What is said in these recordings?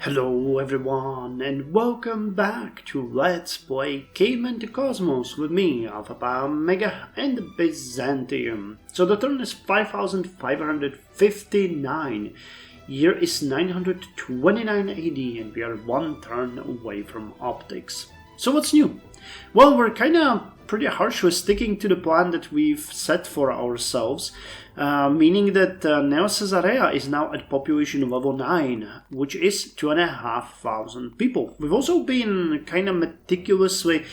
Hello everyone and welcome back to Let's Play Caveman the Cosmos with me, Alpha Mega and Byzantium. So the turn is 5559, year is 929 AD and we are one turn away from optics. So what's new? Well, we're kinda pretty harsh with sticking to the plan that we've set for ourselves, meaning that Neo Caesarea is now at population level 9, which is 2,500 people. We've also been kind of meticulously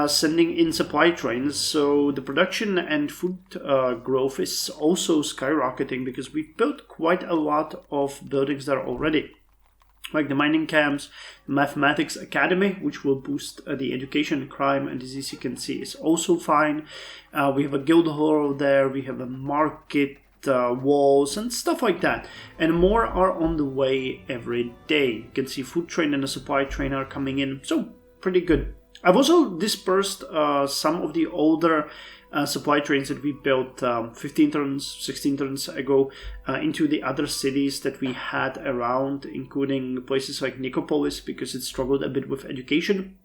sending in supply trains, so the production and food growth is also skyrocketing because we've built quite a lot of buildings there already. Like the mining camps, the mathematics academy, which will boost the education, crime and disease, you can see is also fine. We have a guild hall there, we have a market, walls and stuff like that. And more are on the way every day. You can see food train and the supply train are coming in, so pretty good. I've also dispersed some of the older supply trains that we built 15 turns, 16 turns ago into the other cities that we had around, including places like Nicopolis, because it struggled a bit with education.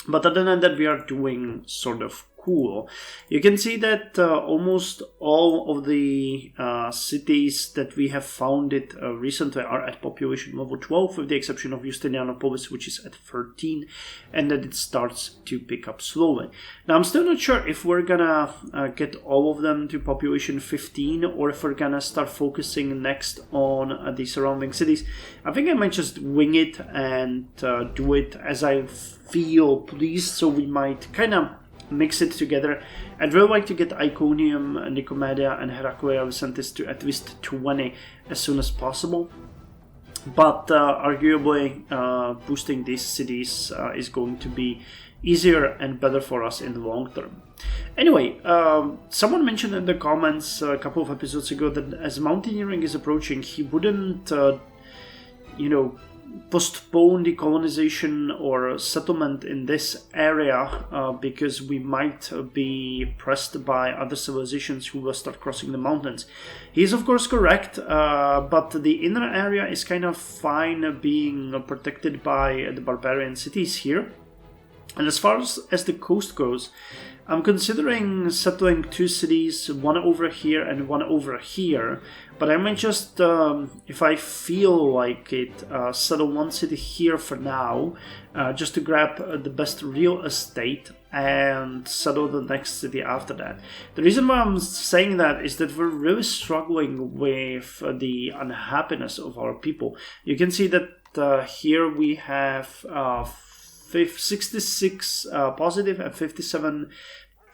But other than that, we are doing sort of cool. You can see that almost all of the cities that we have founded recently are at population level 12, with the exception of Justinianopolis, which is at 13, and that it starts to pick up slowly. Now, I'm still not sure if we're gonna get all of them to population 15, or if we're gonna start focusing next on the surrounding cities. I think I might just wing it and do it as I feel pleased, so we might kind of mix it together. I'd really like to get Iconium, Nicomedia and Heraclea Vicentis to at least 20 as soon as possible. But arguably boosting these cities is going to be easier and better for us in the long term. Anyway, someone mentioned in the comments a couple of episodes ago that as mountaineering is approaching, he wouldn't, postpone the colonization or settlement in this area because we might be pressed by other civilizations who will start crossing the mountains. He is of course correct, but the inner area is kind of fine being protected by the barbarian cities here. And as far as the coast goes, I'm considering settling two cities, one over here and one over here, but I might just, if I feel like it, settle one city here for now, just to grab the best real estate and settle the next city after that. The reason why I'm saying that is that we're really struggling with the unhappiness of our people. You can see that here we have 66 positive and 57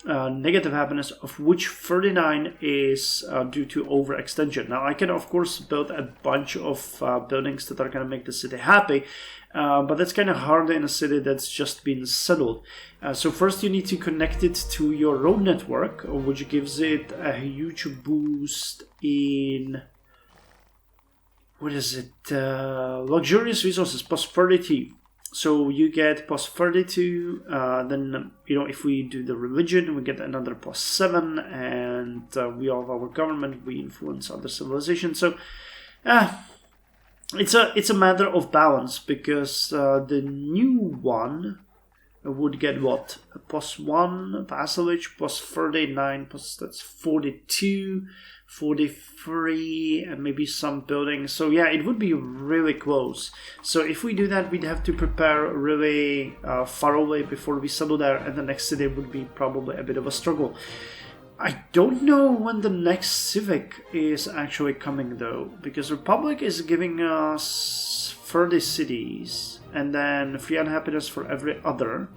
negative happiness, of which 39 is due to overextension. Now I can of course build a bunch of buildings that are going to make the city happy, but that's kind of hard in a city that's just been settled. So first you need to connect it to your road network, which gives it a huge boost in, what is it, luxurious resources, prosperity. So you get plus 32, then, if we do the religion, we get another plus 7, and we have our government, we influence other civilizations. So it's a matter of balance, because the new one would get what? A plus 1 vassalage, plus 39, plus that's 42, 43, and maybe some buildings. So yeah, it would be really close. So if we do that, we'd have to prepare really far away before we settle there, and the next city would be probably a bit of a struggle. I don't know when the next civic is actually coming though, because Republic is giving us 30 cities, and then free unhappiness for every other.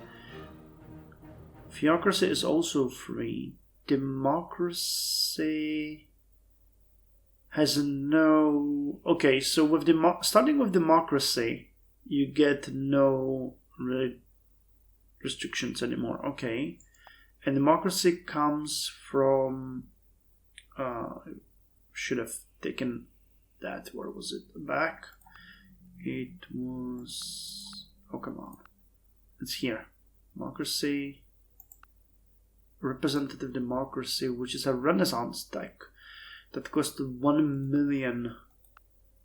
Theocracy is also free. Democracy has no... Okay, so with starting with democracy, you get no restrictions anymore. Okay. And democracy comes from... should have taken that. Where was it? Back. It was... Oh, come on. It's here. Democracy. Representative democracy, which is a Renaissance tech that cost 1 million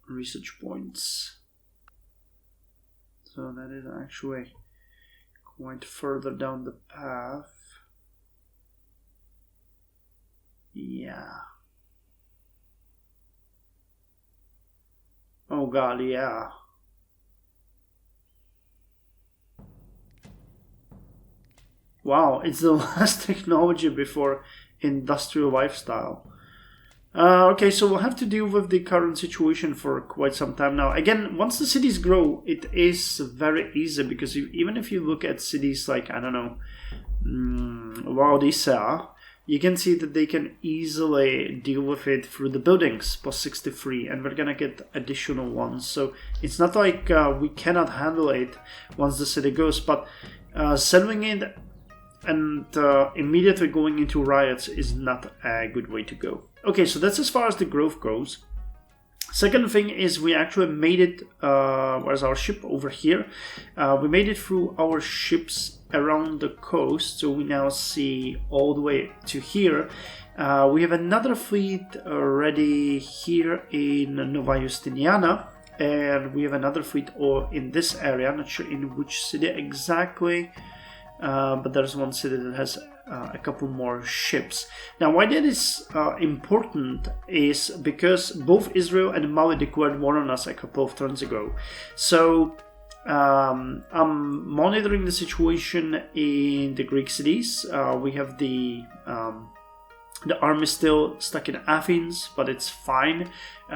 research points. So that is actually quite further down the path. Yeah. Oh god, yeah. Wow, it's the last technology before industrial lifestyle. Okay, so we'll have to deal with the current situation for quite some time now. Again, once the cities grow, it is very easy because even if you look at cities like, I don't know, Laodicea, you can see that they can easily deal with it through the buildings, plus 63, and we're gonna get additional ones. So it's not like we cannot handle it once the city goes, but settling it and immediately going into riots is not a good way to go. Okay, so that's as far as the growth goes. Second thing is we actually made it, where's our ship over here? We made it through our ships around the coast, so we now see all the way to here. We have another fleet ready here in Nova Justiniana, and we have another fleet in this area. I'm not sure in which city exactly, but there's one city that has a couple more ships. Now, why that is important is because both Israel and Mali declared war on us a couple of turns ago. So I'm monitoring the situation in the Greek cities. We have the army still stuck in Athens, but it's fine.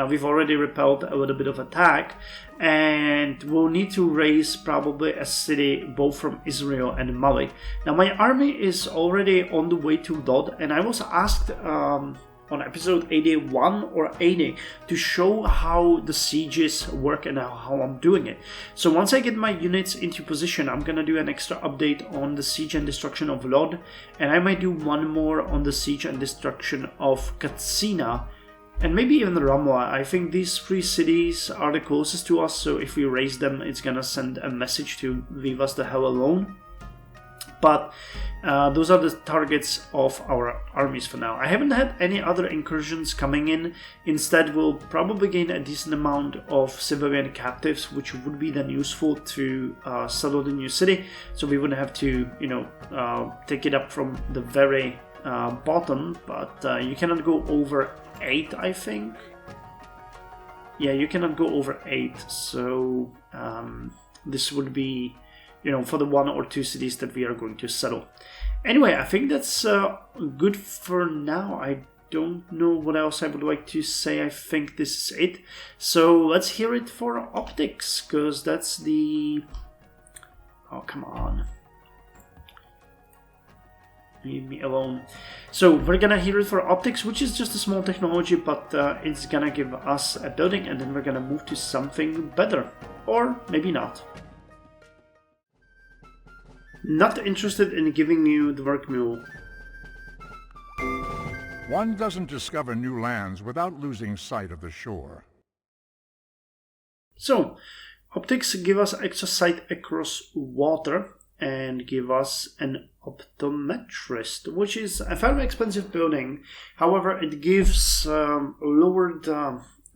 We've already repelled a little bit of attack, and we'll need to raise probably a city both from Israel and Mali. Now, my army is already on the way to Lod, and I was asked on episode 81 or 80 to show how the sieges work and how I'm doing it. So once I get my units into position, I'm gonna do an extra update on the siege and destruction of Lod, and I might do one more on the siege and destruction of Katsina, and maybe even Ramla. I think these three cities are the closest to us, so if we raise them, it's gonna send a message to leave us the hell alone. But those are the targets of our armies for now. I haven't had any other incursions coming in. Instead, we'll probably gain a decent amount of civilian captives, which would be then useful to settle the new city. So we wouldn't have to, take it up from the very bottom. But you cannot go over 8, I think. Yeah, you cannot go over 8. So this would be, for the 1 or 2 cities that we are going to settle. Anyway, I think that's good for now. I don't know what else I would like to say. I think this is it. So let's hear it for optics, because that's the... Oh, come on. Leave me alone. So we're gonna hear it for optics, which is just a small technology, but it's gonna give us a building, and then we're gonna move to something better. Or maybe not. Not interested in giving you the work mule. One doesn't discover new lands without losing sight of the shore. So, optics give us extra sight across water and give us an optometrist, which is a fairly expensive building. However, it gives lowered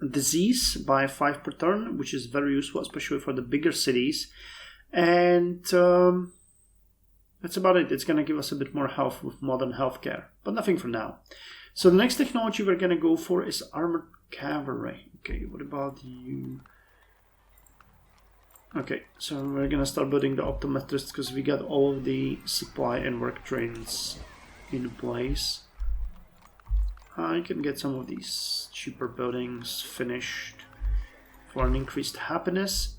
disease by 5 per turn, which is very useful, especially for the bigger cities. And that's about it. It's going to give us a bit more health with modern healthcare, but nothing for now. So the next technology we're going to go for is armored cavalry. Okay, what about you? Okay, so we're going to start building the optometrists because we got all of the supply and work trains in place. I can get some of these cheaper buildings finished for an increased happiness.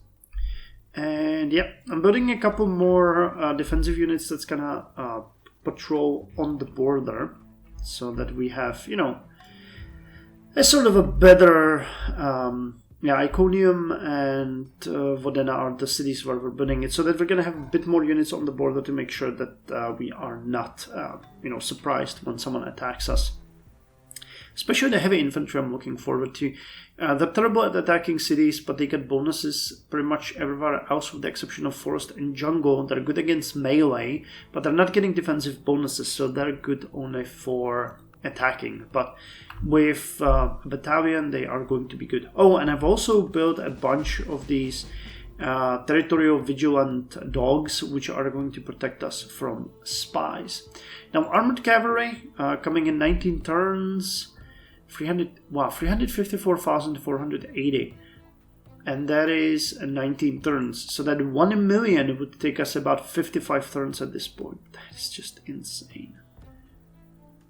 And yeah, I'm building a couple more defensive units that's gonna patrol on the border, so that we have, a sort of a better, Iconium and Vodena are the cities where we're building it, so that we're gonna have a bit more units on the border to make sure that we are not, surprised when someone attacks us. Especially the heavy infantry I'm looking forward to. They're terrible at attacking cities, but they get bonuses pretty much everywhere else with the exception of forest and jungle. They're good against melee, but they're not getting defensive bonuses, so they're good only for attacking. But with a battalion, they are going to be good. Oh, and I've also built a bunch of these territorial vigilant dogs, which are going to protect us from spies. Now, armored cavalry coming in 19 turns, 354,480, and that is 19 turns. So that 1 million would take us about 55 turns at this point. That is just insane.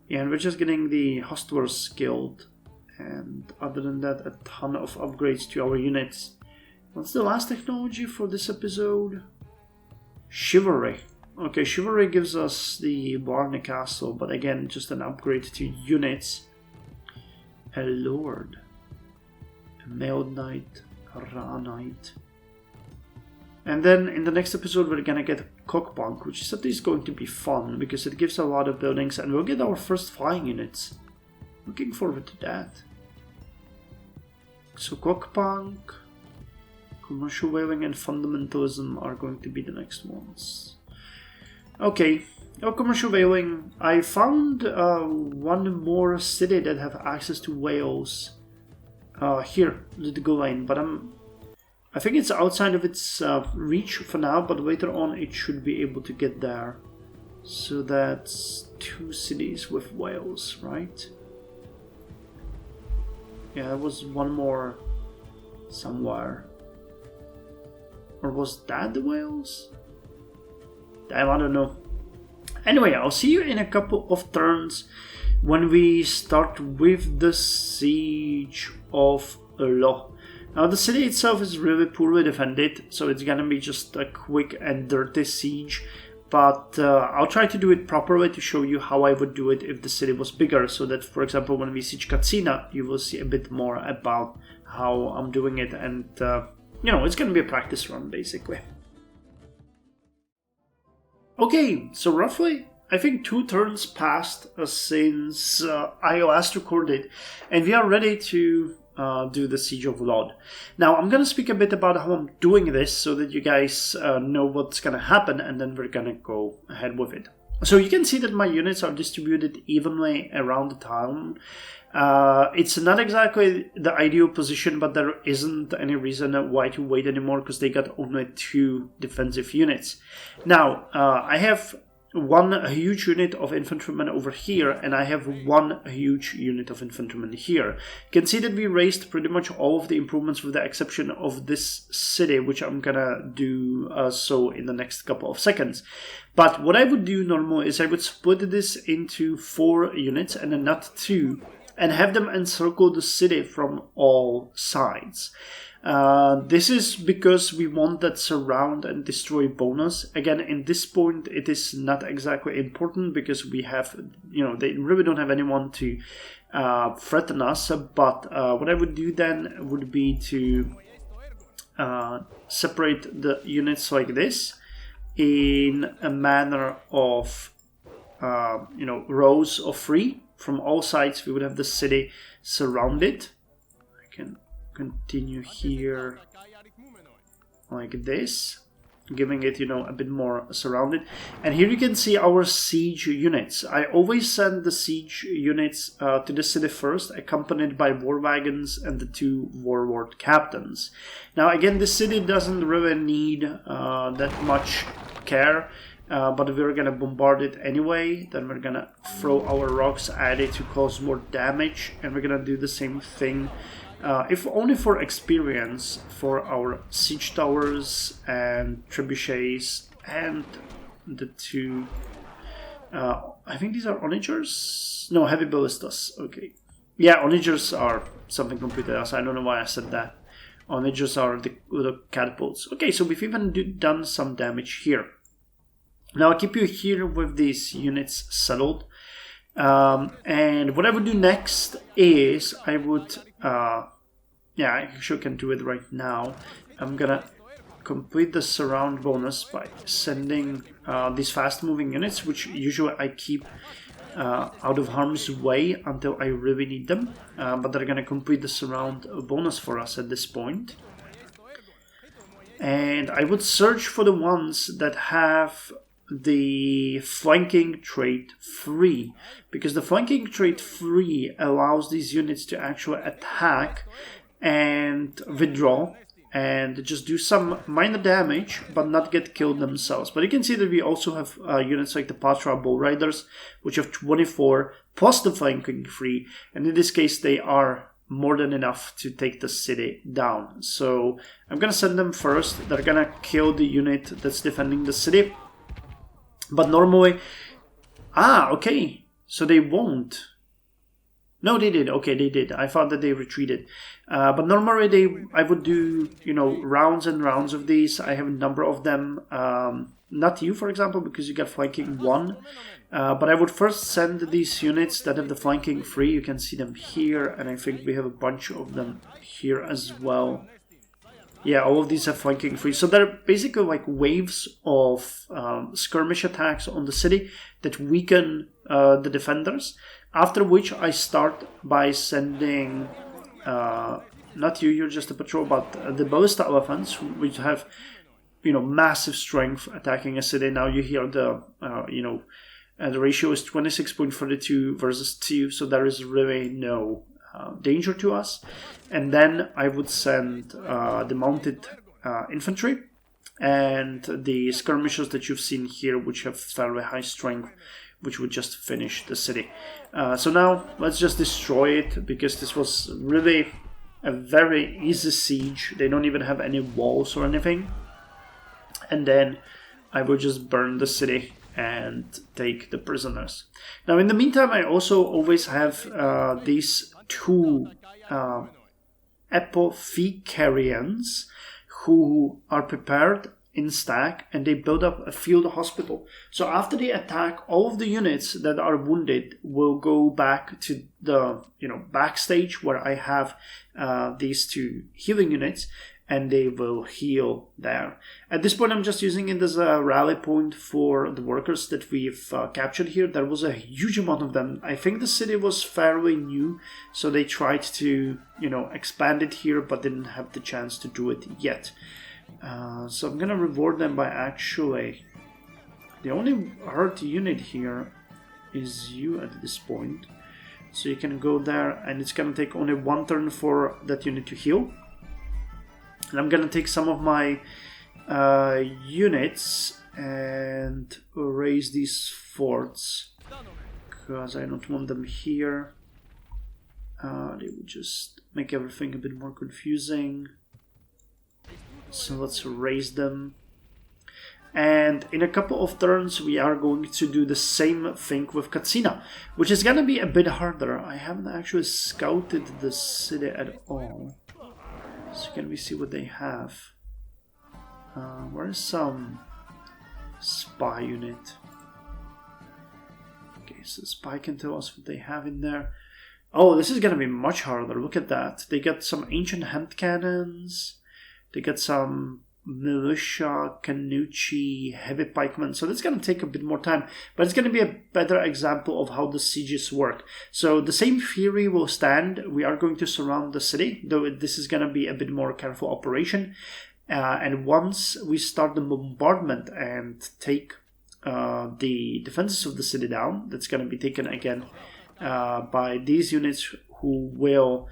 Yeah, and we're just getting the hustlers guild, and other than that, a ton of upgrades to our units. What's the last technology for this episode? Chivalry. Okay, Chivalry gives us the Barney Castle, but again, just an upgrade to units. A Lord, a Mailed Knight, a Ra Knight. And then in the next episode, we're gonna get Cockpunk, which is at least going to be fun, because it gives a lot of buildings, and we'll get our first flying units. Looking forward to that. So Cockpunk, Commercial Whaling, and Fundamentalism are going to be the next ones. Okay, Commercial Whaling. I found one more city that have access to whales here, the Gulain, but I think it's outside of its reach for now, but later on it should be able to get there. So that's 2 cities with whales, right? Yeah, there was one more somewhere. Or was that the whales? Damn, I don't know. Anyway, I'll see you in a couple of turns when we start with the Siege of Lo. Now, the city itself is really poorly defended, so it's gonna be just a quick and dirty siege. But I'll try to do it properly to show you how I would do it if the city was bigger, so that, for example, when we siege Katsina, you will see a bit more about how I'm doing it, and it's gonna be a practice run, basically. Okay, so roughly, I think 2 turns passed since I last recorded, and we are ready to do the Siege of Lod. Now, I'm going to speak a bit about how I'm doing this so that you guys know what's going to happen, and then we're going to go ahead with it. So you can see that my units are distributed evenly around the town. It's not exactly the ideal position, but there isn't any reason why to wait anymore, because they got only 2 defensive units. Now, I have 1 huge unit of infantrymen over here, and I have 1 huge unit of infantrymen here. You can see that we raised pretty much all of the improvements with the exception of this city, which I'm gonna do so in the next couple of seconds. But what I would do normally is I would split this into 4 units and then not 2, and have them encircle the city from all sides. This is because we want that surround and destroy bonus. Again, in this point, it is not exactly important because we have, they really don't have anyone to threaten us. But what I would do then would be to separate the units like this in a manner of, rows of 3. From all sides, we would have the city surrounded. I can continue here like this, giving it, a bit more surrounded. And here you can see our siege units. I always send the siege units to the city first, accompanied by war wagons and the 2 warlord captains. Now, again, the city doesn't really need that much care. But we're gonna bombard it anyway. Then we're gonna throw our rocks at it to cause more damage, and we're gonna do the same thing, if only for experience, for our siege towers and trebuchets and the 2. I think these are onagers. No, heavy ballistas. Okay, yeah, onagers are something completely else. I don't know why I said that. Onagers are the little catapults. Okay, so we've even done some damage here. Now I keep you here with these units settled, and what I would do next is I would, I actually can do it right now. I'm gonna complete the surround bonus by sending these fast moving units, which usually I keep out of harm's way until I really need them, but they're gonna complete the surround bonus for us at this point. And I would search for the ones that have the flanking trait 3, because the flanking trait 3 allows these units to actually attack and withdraw, and just do some minor damage, but not get killed themselves. But you can see that we also have units like the Patra Bull Riders, which have 24 plus the flanking 3, and in this case they are more than enough to take the city down. So I'm gonna send them first. They're gonna kill the unit that's defending the city. But normally... okay, so they won't. No, they did. Okay, they did. I thought that they retreated. But normally I would do, you know, rounds and rounds of these. I have a number of them. Not you, for example, because you got flanking 1. But I would first send these units that have the flanking 3. You can see them here, and I think we have a bunch of them here as well. Yeah, all of these have flanking 3. So they're basically like waves of skirmish attacks on the city that weaken the defenders. After which I start by sending, not you, you're just a patrol, but the ballista elephants, which have, you know, massive strength attacking a city. Now you hear the, the ratio is 26.32 versus 2, so there is really no danger to us. And then I would send the mounted infantry and the skirmishers that you've seen here, which have fairly high strength, which would just finish the city. So now let's just destroy it, because this was really a very easy siege. They don't even have any walls or anything. And then I will just burn the city and take the prisoners. Now in the meantime, I also always have these 2 apothecarians who are prepared in stack, and they build up a field hospital. So after they attack, all of the units that are wounded will go back to the backstage where I have these 2 healing units, and they will heal there. At this point, I'm just using it as a rally point for the workers that we've captured here. There was a huge amount of them. I think the city was fairly new, so they tried to expand it here, but didn't have the chance to do it yet. So I'm gonna reward them by actually... The only hurt unit here is you at this point. So you can go there, and it's gonna take only 1 turn for that unit to heal. And I'm gonna take some of my units and raise these forts, because I don't want them here. They would just make everything a bit more confusing. So let's raise them. And in a couple of turns we are going to do the same thing with Katsina, which is gonna be a bit harder. I haven't actually scouted the city at all. So can we see what they have? Where is some spy unit? Okay, so spy can tell us what they have in there. Oh, this is gonna be much harder. Look at that. They got some ancient hand cannons. They got some militia, Canucci, heavy pikemen. So that's going to take a bit more time, but it's going to be a better example of how the sieges work. So the same theory will stand. We are going to surround the city, though this is going to be a bit more careful operation. And once we start the bombardment and take the defenses of the city down, that's going to be taken again by these units who will...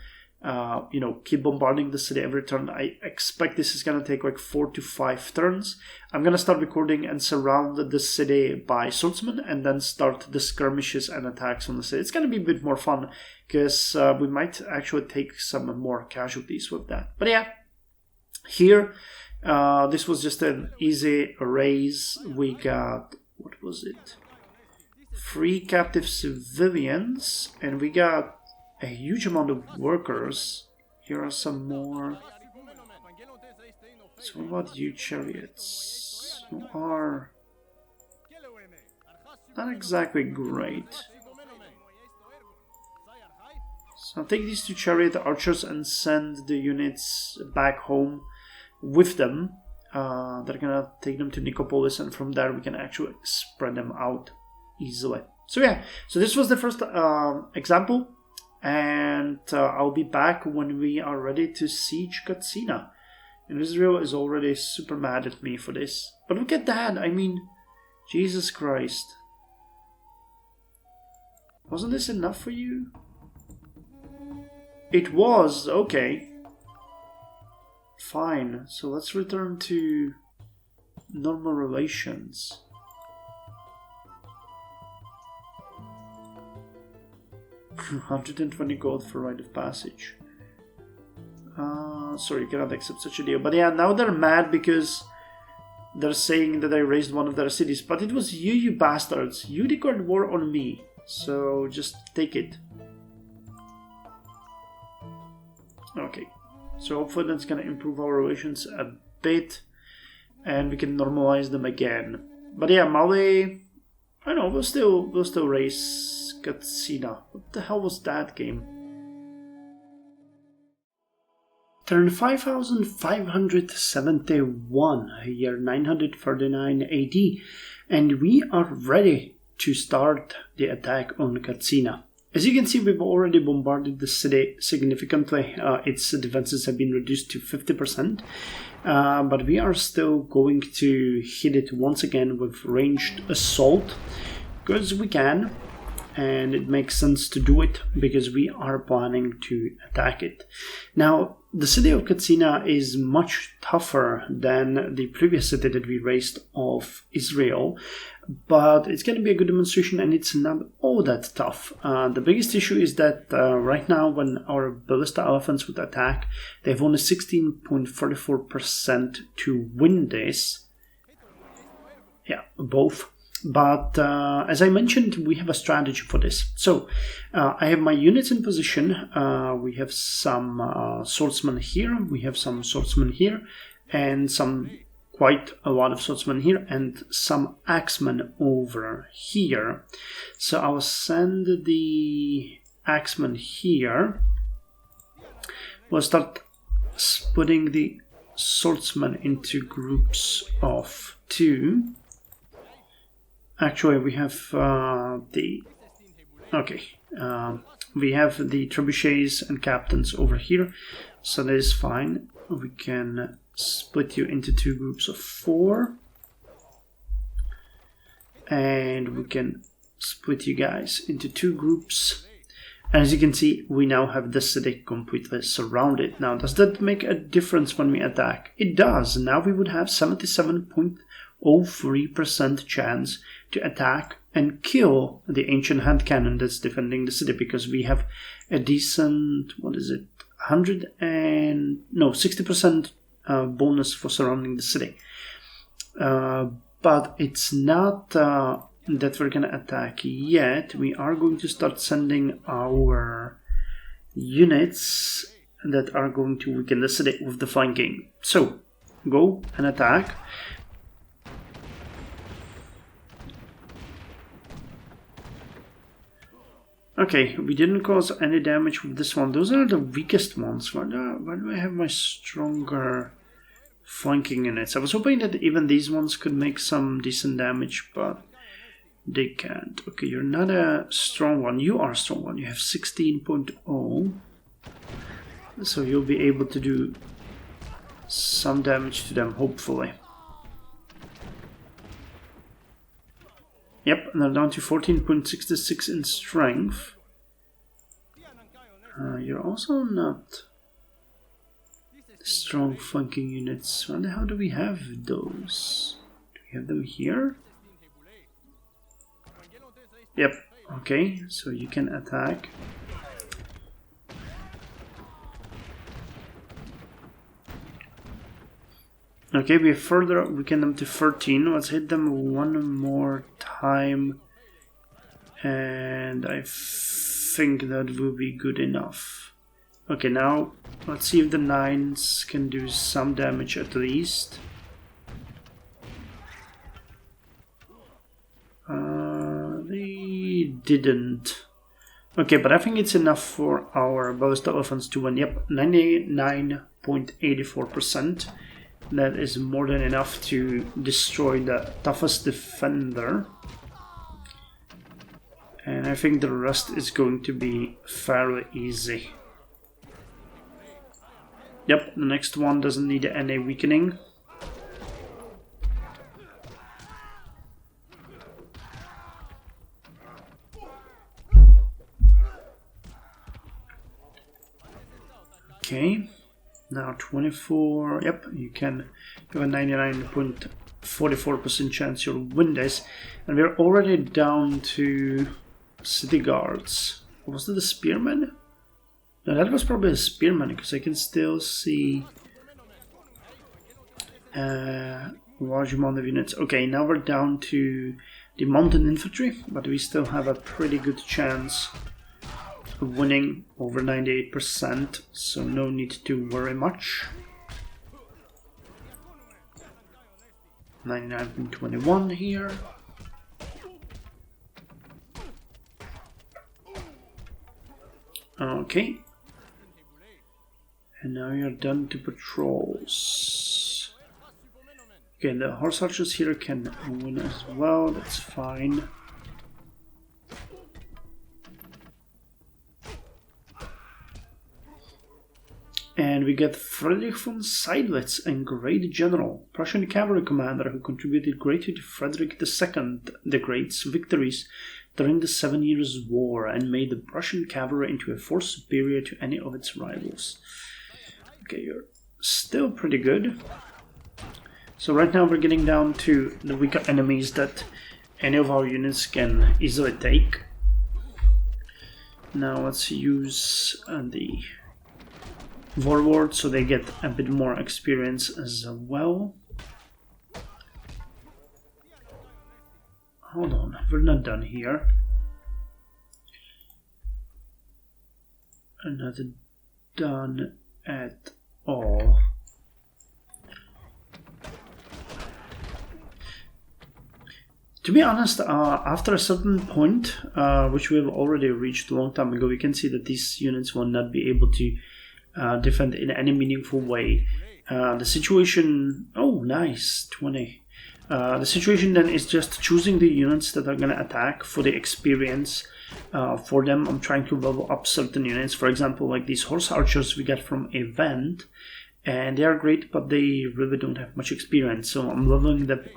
keep bombarding the city every turn. I expect this is going to take like 4 to 5 turns. I'm going to start recording and surround the city by swordsmen, and then start the skirmishes and attacks on the city. It's going to be a bit more fun, because we might actually take some more casualties with that. But yeah, here, this was just an easy raise. We got, what was it? 3 captive civilians, and we got a huge amount of workers. Here are some more. So what about you, chariots? You are not exactly great. So I'll take these 2 chariot archers and send the units back home with them. They're gonna take them to Nicopolis, and from there we can actually spread them out easily. So yeah, so this was the first example. And I'll be back when we are ready to siege Katsina. And Israel is already super mad at me for this. But look at that, I mean, Jesus Christ. Wasn't this enough for you? It was, okay. Fine, so let's return to normal relations. $120 gold for rite of passage. Sorry, you cannot accept such a deal. But yeah, now they're mad because they're saying that I raised one of their cities. But it was you, you bastards. You declared war on me. So just take it. Okay. So hopefully that's gonna improve our relations a bit. And we can normalize them again. But yeah, Mali, I know, we'll still raise Katsina. What the hell was that game? Turn 5571, year 939 AD, and we are ready to start the attack on Katsina. As you can see, we've already bombarded the city significantly. Its defenses have been reduced to 50%, but we are still going to hit it once again with ranged assault, because we can. And it makes sense to do it because we are planning to attack it. Now, the city of Katsina is much tougher than the previous city that we raised of Israel, but it's going to be a good demonstration and it's not all that tough. The biggest issue is that right now when our ballista elephants would attack, they have only 16.44% to win this. Yeah, both. But as I mentioned, we have a strategy for this. So I have my units in position. We have some swordsmen here. We have some swordsmen here. And quite a lot of swordsmen here. And some axemen over here. So I'll send the axemen here. We'll start splitting the swordsmen into groups of 2. Actually, we have we have the trebuchets and captains over here, so that is fine. We can split you into 2 groups of 4, and we can split you guys into 2 groups. And as you can see, we now have the city completely surrounded. Now, does that make a difference when we attack? It does. Now we would have 77.03% chance to attack and kill the ancient hand cannon that's defending the city, because we have a decent, 60% bonus for surrounding the city. But it's not that we're gonna attack yet. We are going to start sending our units that are going to weaken the city with the flanking. So go and attack. Okay, we didn't cause any damage with this one. Those are the weakest ones. Why do I have my stronger flanking units? I was hoping that even these ones could make some decent damage, but they can't. Okay, you're not a strong one. You are a strong one. You have 16.0. So you'll be able to do some damage to them, hopefully. Yep, and they're down to 14.66 in strength. You're also not strong flanking units. Where the hell do we have those? Do we have them here? Yep, okay, so you can attack. Okay, we further weaken them to 13. Let's hit them one more time. And I think that will be good enough. Okay, now let's see if the 9s can do some damage at least. They didn't. Okay, but I think it's enough for our ballista elephants to win. Yep, 99.84%. That is more than enough to destroy the toughest defender. And I think the rest is going to be fairly easy. Yep, the next one doesn't need any weakening. Okay. Now 24, yep, you can have a 99.44% chance you'll win this. And we're already down to city guards. Was that a spearman? No, that was probably a spearman, because I can still see a large amount of units. Okay, now we're down to the mountain infantry, but we still have a pretty good chance of winning, over 98%, so no need to worry much. 99.21 here. Okay. And now you're done to patrols. Okay, the horse archers here can win as well, that's fine. And we get Friedrich von Seydlitz, a great general, Prussian cavalry commander who contributed greatly to Frederick II the Great's victories during the 7 Years' War and made the Prussian cavalry into a force superior to any of its rivals. Okay, you're still pretty good. So right now we're getting down to the weaker enemies that any of our units can easily take. Now let's use the Warlord so they get a bit more experience as well. Hold on, we're not done here. Not done at all. To be honest, after a certain point, which we've already reached a long time ago, we can see that these units will not be able to defend in any meaningful way. The situation... Oh, nice, 20. The situation then is just choosing the units that are going to attack for the experience. For them, I'm trying to level up certain units. For example, like these horse archers we get from Event, and they are great, but they really don't have much experience. So I'm leveling them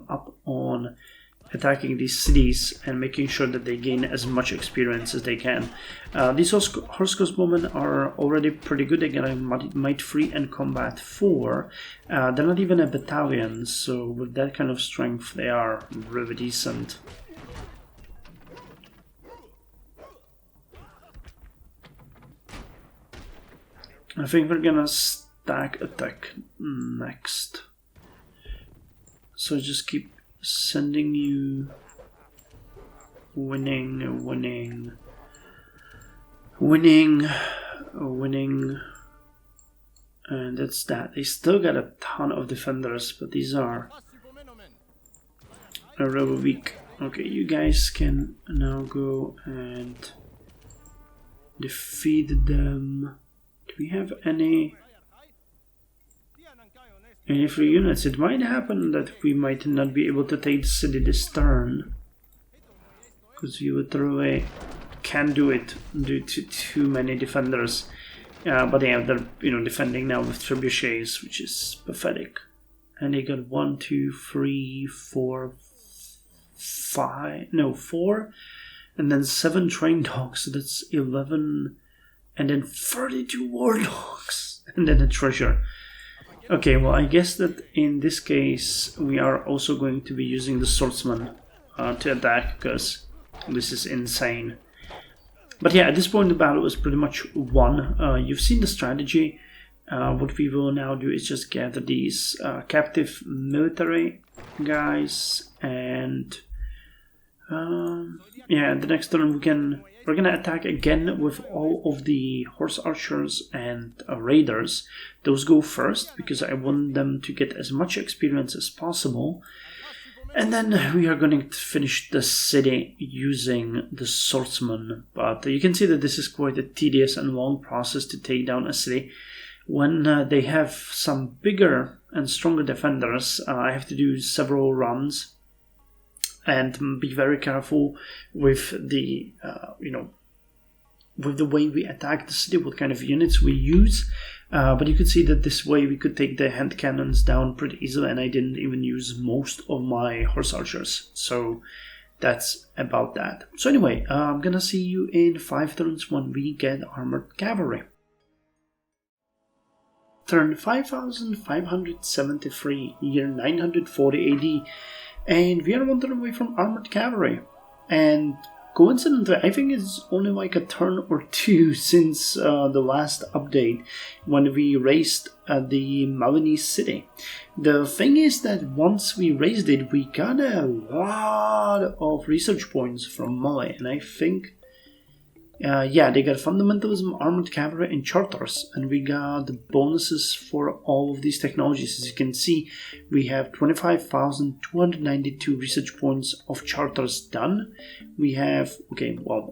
up on attacking these cities and making sure that they gain as much experience as they can. These horse crossbowmen are already pretty good. They get a might 3 and combat 4. They're not even a battalion, so with that kind of strength they are really decent. I think we're gonna stack attack next. So just keep sending you winning, and that's that. They still got a ton of defenders, but these are really weak. Okay, you guys can now go and defeat them. Do we have any free units? It might happen that we might not be able to take the city this turn, because we would really can't do it due to too many defenders. But yeah, they're defending now with trebuchets, which is pathetic. And they got 1, 2, 3, 4, 4, and then 7 trained dogs. So that's 11, and then 32 war dogs, and then a treasure. Okay, well, I guess that in this case we are also going to be using the swordsman to attack, because this is insane. But yeah, at this point the battle is pretty much won. You've seen the strategy. What we will now do is just gather these captive military guys, and yeah, the next turn we're gonna attack again with all of the horse archers and raiders. Those go first because I want them to get as much experience as possible. And then we are going to finish the city using the swordsman. But you can see that this is quite a tedious and long process to take down a city. When they have some bigger and stronger defenders, I have to do several runs and be very careful with the with the way we attack the city, what kind of units we use. But you could see that this way we could take the hand cannons down pretty easily, and I didn't even use most of my horse archers. So that's about that. So anyway, I'm gonna see you in 5 turns when we get armored cavalry. turn 5573, year 940 AD, and we are 1 turn away from armored cavalry. And coincidentally, I think it's only like a turn or two since the last update when we raised the Mavani city. The thing is that once we raised it, we got a lot of research points from Mali, and I think they got fundamentalism, armored cavalry, and charters, and we got bonuses for all of these technologies. As you can see, we have 25,292 research points of charters done. We have,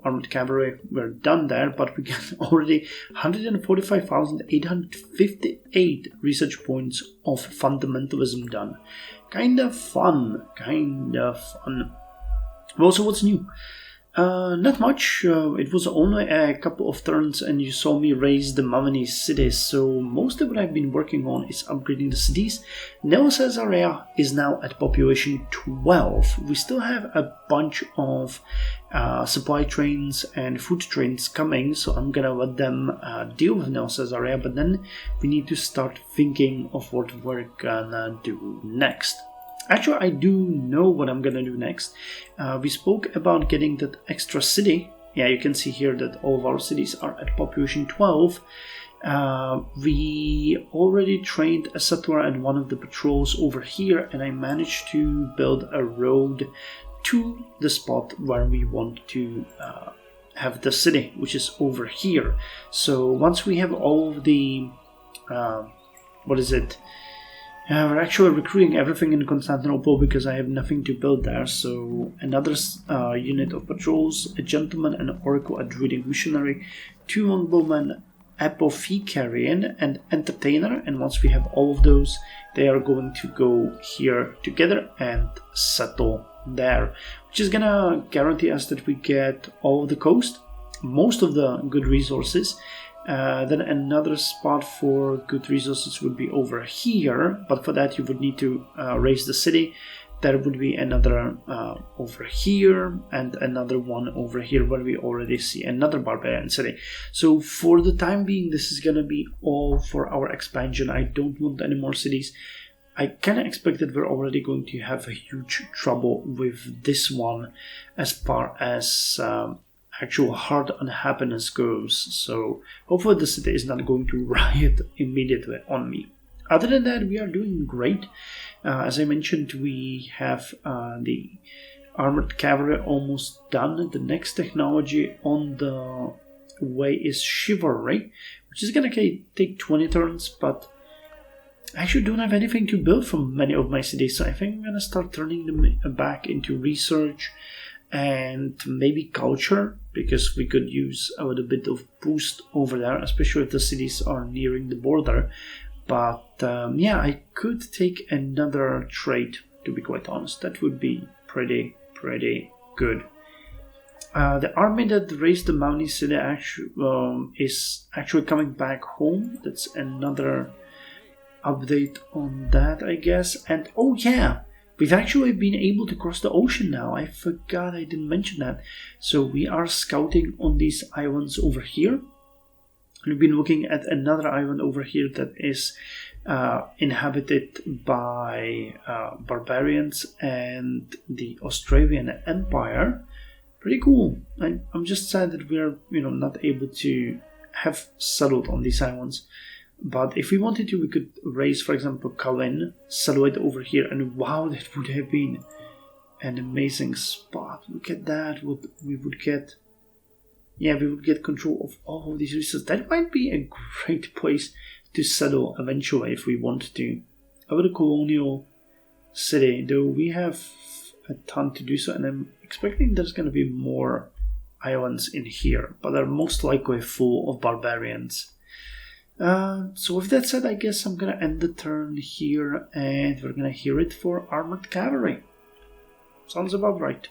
armored cavalry, we're done there, but we got already 145,858 research points of fundamentalism done. Kind of fun. Well, so what's new? Not much. It was only a couple of turns and you saw me raise the Mavani cities, so most of what I've been working on is upgrading the cities. Neo Caesarea is now at population 12. We still have a bunch of supply trains and food trains coming, so I'm gonna let them deal with Neo Caesarea, but then we need to start thinking of what we're gonna do next. Actually, I do know what I'm gonna do next. We spoke about getting that extra city. Yeah, you can see here that all of our cities are at population 12. We already trained a settler and one of the patrols over here, and I managed to build a road to the spot where we want to have the city, which is over here. So once we have all of the... we're actually recruiting everything in Constantinople because I have nothing to build there. So another unit of patrols, a gentleman, an oracle, a druidic missionary, 2 longbowmen, apothecarian, and entertainer. And once we have all of those, they are going to go here together and settle there, which is gonna guarantee us that we get all of the coast, most of the good resources. Then another spot for good resources would be over here, but for that you would need to raise the city. There would be another over here and another one over here where we already see another barbarian city. So for the time being, this is gonna be all for our expansion. I don't want any more cities. I kind of expect that we're already going to have a huge trouble with this one as far as actual hard unhappiness goes, so hopefully the city is not going to riot immediately on me. Other than that, we are doing great. As I mentioned, we have the armored cavalry almost done. The next technology on the way is Chivalry, which is gonna take 20 turns, but I actually don't have anything to build from many of my cities, so I think I'm gonna start turning them back into research and maybe culture, because we could use a little bit of boost over there, especially if the cities are nearing the border. But I could take another trade, to be quite honest. That would be pretty good. The army that raised the Mavani city is actually coming back home. That's another update on that, I guess. And oh yeah, we've actually been able to cross the ocean now. I forgot I didn't mention that. So we are scouting on these islands over here. We've been looking at another island over here that is inhabited by barbarians and the Australian Empire. Pretty cool. I'm just sad that we are, not able to have settled on these islands. But if we wanted to, we could raise, for example, Caveman, settle it over here, and wow, that would have been an amazing spot. Look at that. We would get control of all of these resources. That might be a great place to settle eventually if we want to. Over the colonial city, though, we have a ton to do so, and I'm expecting there's going to be more islands in here, but they're most likely full of barbarians. So with that said, I guess I'm gonna end the turn here, and we're gonna hear it for armored cavalry. Sounds about right.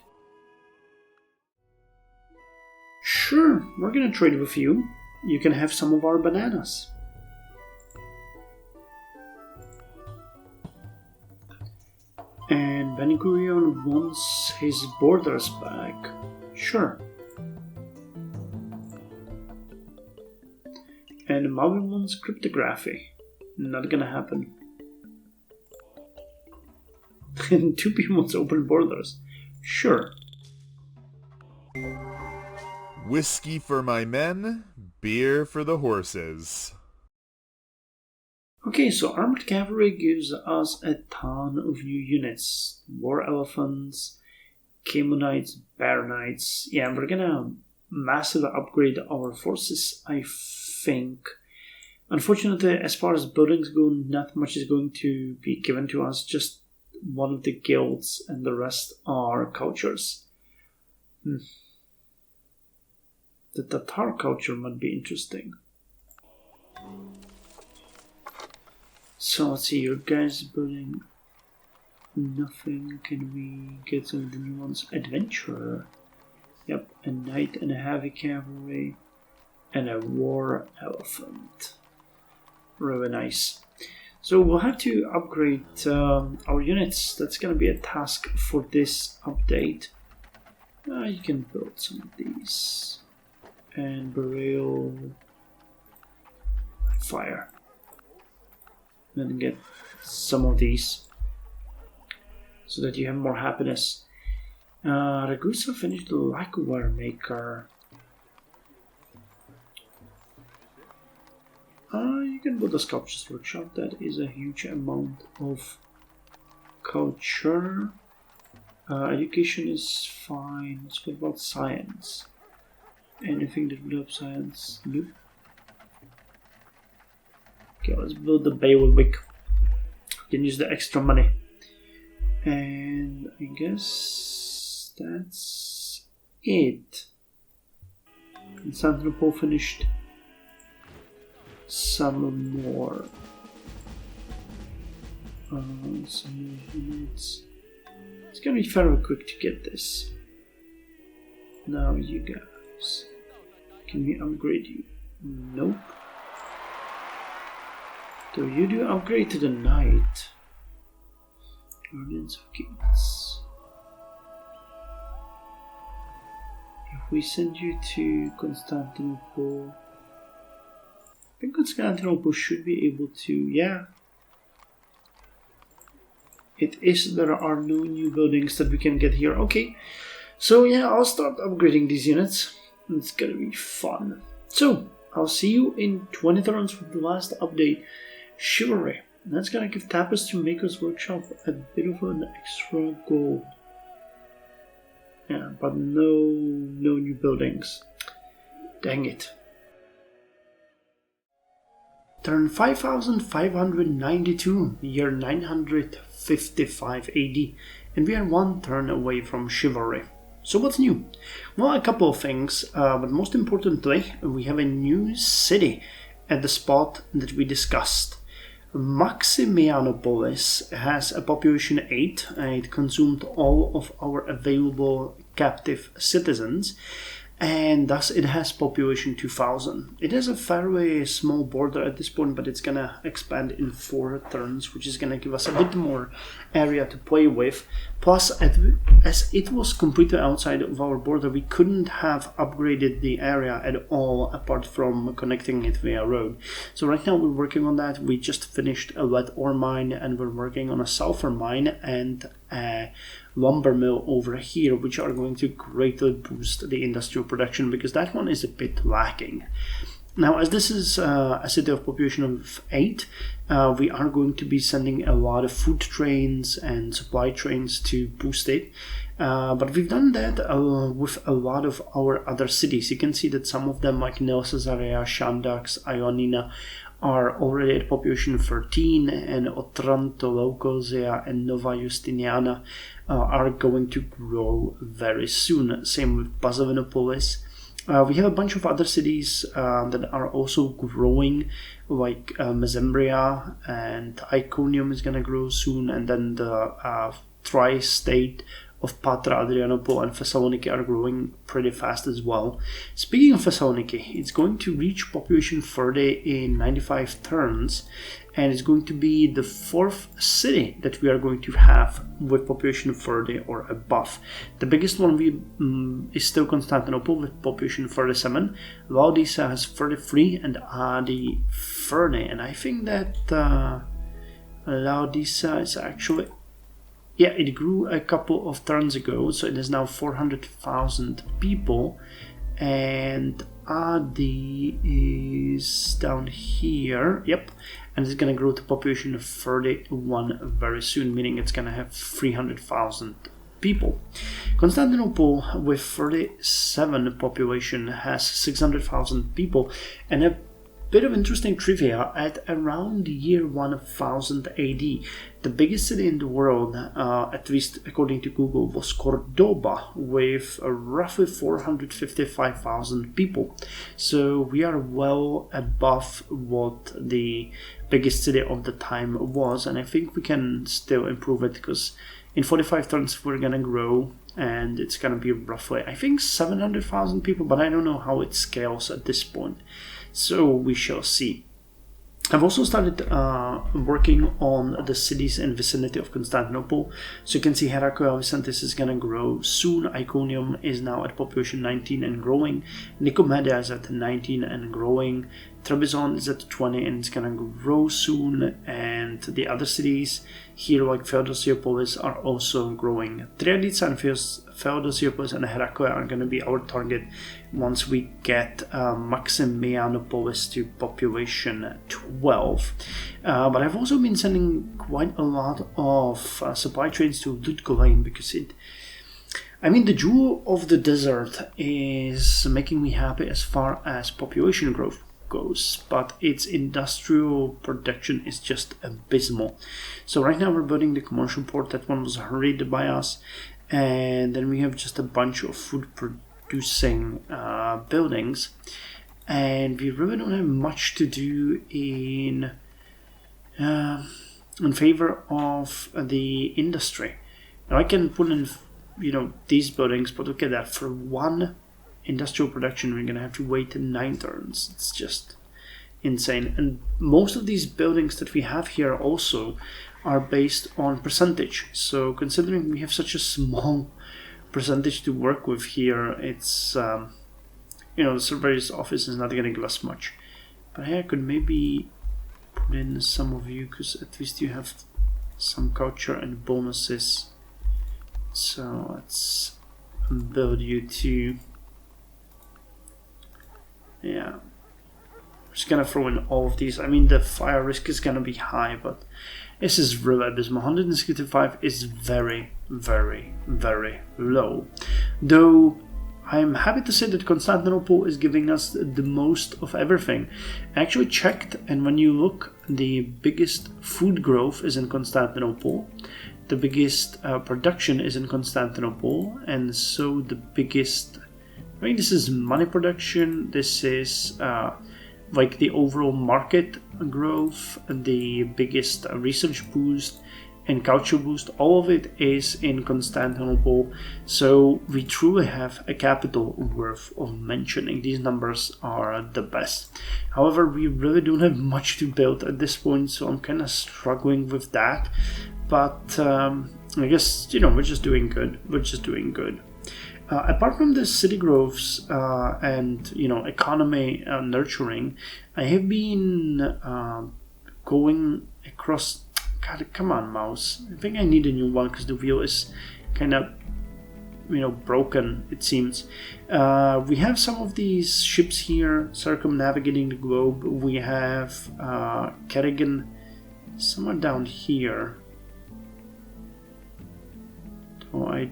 Sure, we're gonna trade with you. You can have some of our bananas. And Ben Gurion wants his borders back. Sure. And Marvin wants cryptography. Not gonna happen. 2 p.m. wants open borders. Sure. Whiskey for my men, beer for the horses. Okay, so Armored Cavalry gives us a ton of new units. War Elephants, Caymanites, Bear Knights. Yeah, we're gonna massively upgrade our forces, I think. Unfortunately, as far as buildings go, not much is going to be given to us. Just one of the guilds, and the rest are cultures. The Tatar culture might be interesting. So let's see, your guys building nothing. Can we get some of the new ones? Adventurer. Yep, a knight and a heavy cavalry and a war elephant. Really nice. So we'll have to upgrade our units. That's gonna be a task for this update. You can build some of these. And burial fire. Then get some of these so that you have more happiness. Ragusa finished the lacquerware maker. You can build a sculptures workshop. That is a huge amount of culture. Education is fine. Let's talk about science. Anything that would help science? Nope. Okay, let's build the bailiwick. We can use the extra money. And I guess that's it. Constantinople finished. Some more. Some units. It's gonna be very quick to get this. Now you guys. Can we upgrade you? Nope. So you do upgrade to the knight. Guardians of Gates. If we send you to Constantinople, I think Constantinople should be able to, yeah. It is, there are no new buildings that we can get here. Okay, so yeah, I'll start upgrading these units. It's gonna be fun. So, I'll see you in 20 turns with the last update. Chivalry. That's gonna give Tapestry Maker's Workshop a bit of an extra gold. Yeah, but no new buildings. Dang it. Turn 5592, year 955 AD, and we are 1 turn away from Chivalry. So what's new? Well, a couple of things, but most importantly, we have a new city at the spot that we discussed. Maximianopolis has a population 8, and it consumed all of our available captive citizens, and thus it has population 2000. It has a fairly small border at this point, but it's gonna expand in 4 turns, which is gonna give us a bit more area to play with. Plus, as it was completely outside of our border, we couldn't have upgraded the area at all apart from connecting it via road. So right now we're working on that. We just finished a wet ore mine, and we're working on a sulfur mine and a lumber mill over here, which are going to greatly boost the industrial production, because that one is a bit lacking. Now, as this is a city of population of 8, we are going to be sending a lot of food trains and supply trains to boost it. But we've done that with a lot of our other cities. You can see that some of them, like Neo Caesarea, Shandax, Ioannina, are already at population 13, and Otranto, Leucosia, and Nova Justiniana are going to grow very soon. Same with Bazovinopolis. We have a bunch of other cities that are also growing, like Mesembria, and Iconium is going to grow soon, and then the tri-state of Patra, Adrianople, and Thessaloniki are growing pretty fast as well. Speaking of Thessaloniki, it's going to reach population 30 in 95 turns, and it's going to be the 4th city that we are going to have with population 30 or above. The biggest one is still Constantinople with population 37. Laodicea has 33, and Adi 30, and I think that Laodicea is actually, yeah, it grew a couple of turns ago, so it is now 400,000 people, and Adi is down here, yep, and it's gonna grow to a population of 31 very soon, meaning it's gonna have 300,000 people. Constantinople, with 37 population, has 600,000 people, and a bit of interesting trivia, at around year 1000 AD, the biggest city in the world, at least according to Google, was Cordoba, with roughly 455,000 people. So we are well above what the biggest city of the time was, and I think we can still improve it, because in 45 turns we're gonna grow, and it's gonna be roughly, I think, 700,000 people, but I don't know how it scales at this point. So we shall see. I've also started working on the cities in vicinity of Constantinople. So you can see Heraclea Vicentis is going to grow soon. Iconium is now at population 19 and growing. Nicomedia is at 19 and growing. Trebizond is at 20 and it's going to grow soon. And the other cities here, like Feodosiopolis, are also growing. Triadica and Feodosiopolis and Heraclea are going to be our target once we get Maximianopolis to population 12. But I've also been sending quite a lot of supply trains to Ludgolain, because the jewel of the desert is making me happy as far as population growth goes, but its industrial production is just abysmal. So right now we're building the commercial port. That one was hurried by us, and then we have just a bunch of food producing buildings, and we really don't have much to do in favor of the industry. Now I can put in these buildings, but look at that, for one industrial production we're gonna have to wait 9 turns. It's just insane. And most of these buildings that we have here also are based on percentage. So considering we have such a small percentage to work with here, it's the surveyor's office is not gonna give us much. But hey, I could maybe put in some of you, because at least you have some culture and bonuses. So let's build you too. Yeah, I'm just gonna throw in all of these. The fire risk is gonna be high, but this is really abysmal. 165 is very, very, very low. Though I'm happy to say that Constantinople is giving us the most of everything. I actually checked, and when you look, the biggest food growth is in Constantinople. The biggest production is in Constantinople, and so the biggest, this is money production, this is like the overall market growth, the biggest research boost and culture boost, all of it is in Constantinople. So we truly have a capital worth of mentioning. These numbers are the best. However, we really don't have much to build at this point, so I'm kind of struggling with that. But I guess, we're just doing good. Apart from the city growths and economy nurturing, I have been going across. God, come on, mouse! I think I need a new one because the wheel is kind of broken, it seems. We have some of these ships here circumnavigating the globe. We have Kerrigan somewhere down here. Oh, I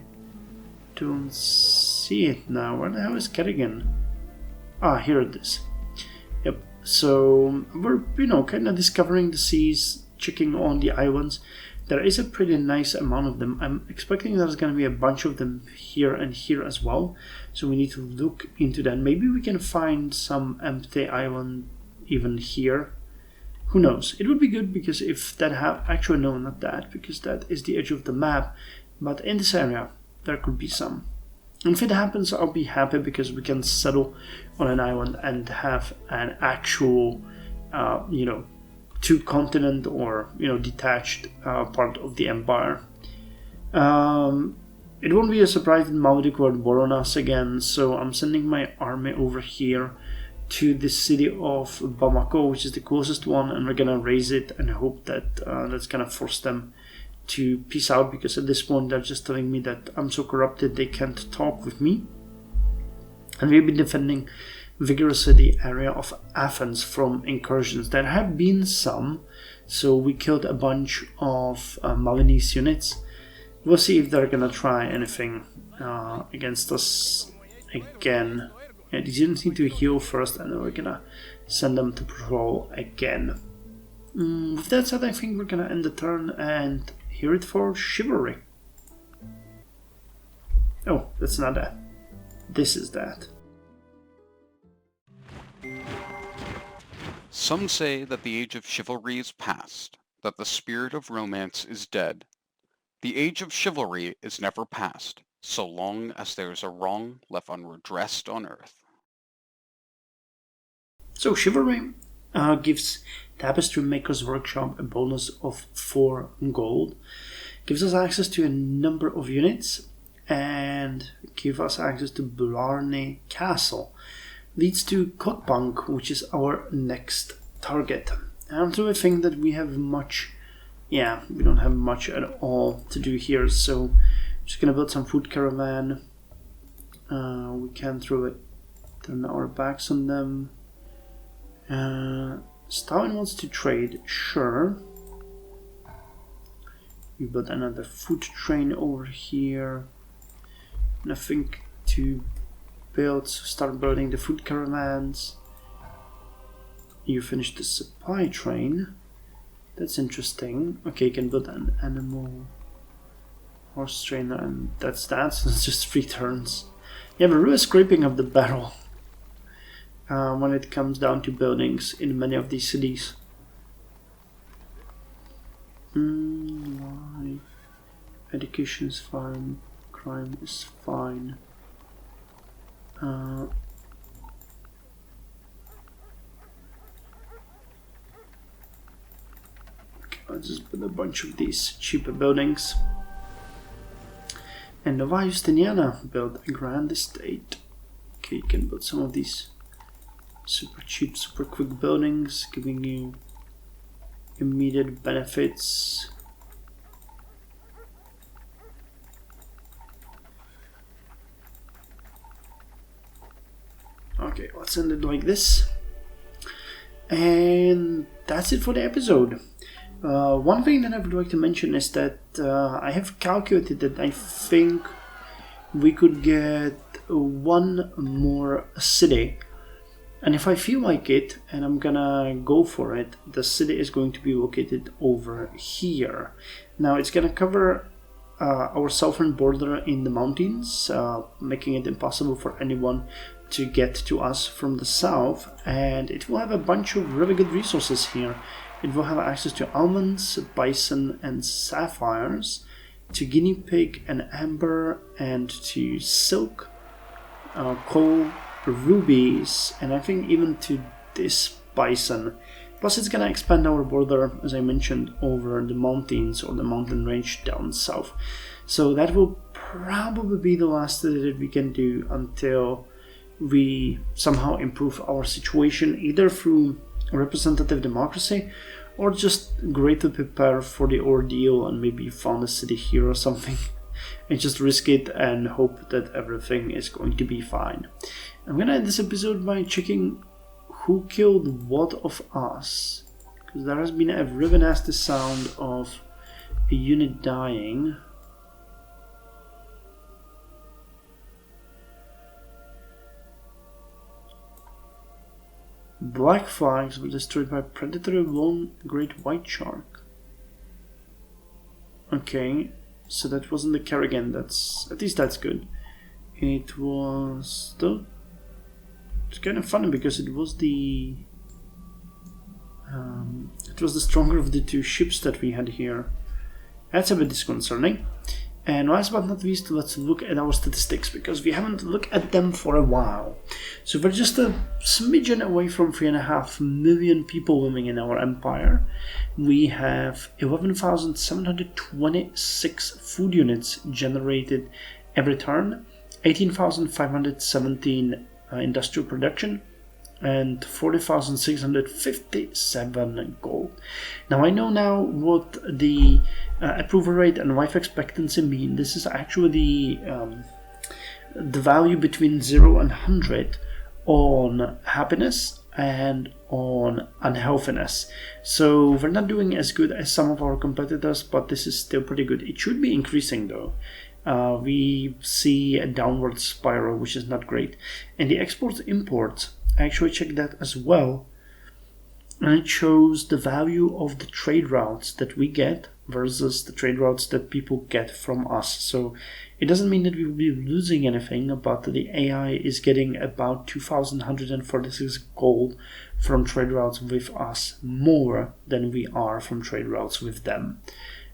don't see it now. Where the hell is Kerrigan? Ah, here it is. Yep. So we're kind of discovering the seas, checking on the islands. There is a pretty nice amount of them. I'm expecting there's going to be a bunch of them here and here as well. So we need to look into that. Maybe we can find some empty island even here. Who knows? It would be good, because if that actually no, not that, because that is the edge of the map. But in this area, there could be some. And if it happens, I'll be happy, because we can settle on an island and have an actual, two-continent or detached part of the empire. It won't be a surprise that Maud declared war on us again, so I'm sending my army over here to the city of Bamako, which is the closest one, and we're gonna raise it and hope that that's gonna force them to peace out, because at this point they're just telling me that I'm so corrupted they can't talk with me. And we've been defending vigorously the area of Athens from incursions. There have been some, so we killed a bunch of Malinese units. We'll see if they're gonna try anything against us again. Yeah, these units need to heal first, and then we're gonna send them to patrol again. With that said, I think we're gonna end the turn and hear it for Chivalry. Oh, that's not that. This is that. Some say that the age of chivalry is past, that the spirit of romance is dead. The age of chivalry is never past, so long as there is a wrong left unredressed on earth. So Chivalry gives Tapestry Maker's Workshop a bonus of 4 gold, gives us access to a number of units, and gives us access to Blarney Castle. Leads to Kotbank, which is our next target. And so I think that we have much, we don't have much at all to do here, so I'm just gonna build some food caravan. We can turn our backs on them. Stalin wants to trade, sure. We build another food train over here. Nothing to build, so start building the food caravans. You finish the supply train. That's interesting. Okay, you can build an animal horse trainer, and that's that. So it's just 3 turns. You have a real scraping of the barrel when it comes down to buildings in many of these cities. Life, education is fine, crime is fine. Okay, I'll just build a bunch of these cheaper buildings. And Nova Justiniana built a grand estate. Okay, you can build some of these super cheap, super quick buildings, giving you immediate benefits. Okay, let's end it like this. And that's it for the episode. One thing that I would like to mention is that I have calculated that I think we could get 1 more city. And if I feel like it, and I'm gonna go for it, the city is going to be located over here. Now it's gonna cover our southern border in the mountains, making it impossible for anyone to get to us from the south, and it will have a bunch of really good resources here. It will have access to almonds, bison and sapphires, to guinea pig and amber, and to silk, coal, rubies, and I think even to this bison. Plus it's gonna expand our border, as I mentioned, over the mountains or the mountain range down south. So that will probably be the last that we can do until we somehow improve our situation, either through representative democracy or just greatly prepare for the ordeal and maybe found a city here or something and just risk it and hope that everything is going to be fine. I'm gonna end this episode by checking who killed what of us, because there has been a really nasty sound of a unit dying. Black flags were destroyed by predatory lone great white shark. Okay, so that wasn't the Kerrigan. That's at least that's good. It was though. It's kind of funny because it was the stronger of the 2 ships that we had here. That's a bit disconcerting. And last but not least, let's look at our statistics, because we haven't looked at them for a while. So we're just a smidgen away from 3.5 million people living in our empire. We have 11,726 food units generated every turn, 18,517 industrial production, and 40,657 gold. Now I know now what the approval rate and life expectancy mean. This is actually the value between 0 and 100 on happiness and on unhealthiness. So we're not doing as good as some of our competitors, but this is still pretty good. It should be increasing though. We see a downward spiral, which is not great. And the exports imports, I actually checked that as well, and it shows the value of the trade routes that we get versus the trade routes that people get from us. So it doesn't mean that we will be losing anything, but the AI is getting about 2,146 gold from trade routes with us, more than we are from trade routes with them.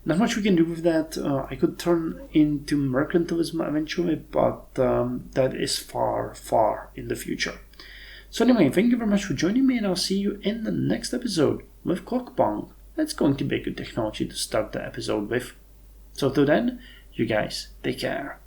Not much we can do with that. I could turn into mercantilism eventually, but that is far, far in the future. So anyway, thank you very much for joining me, and I'll see you in the next episode with Clockpong. That's going to be a good technology to start the episode with. So till then, you guys, take care.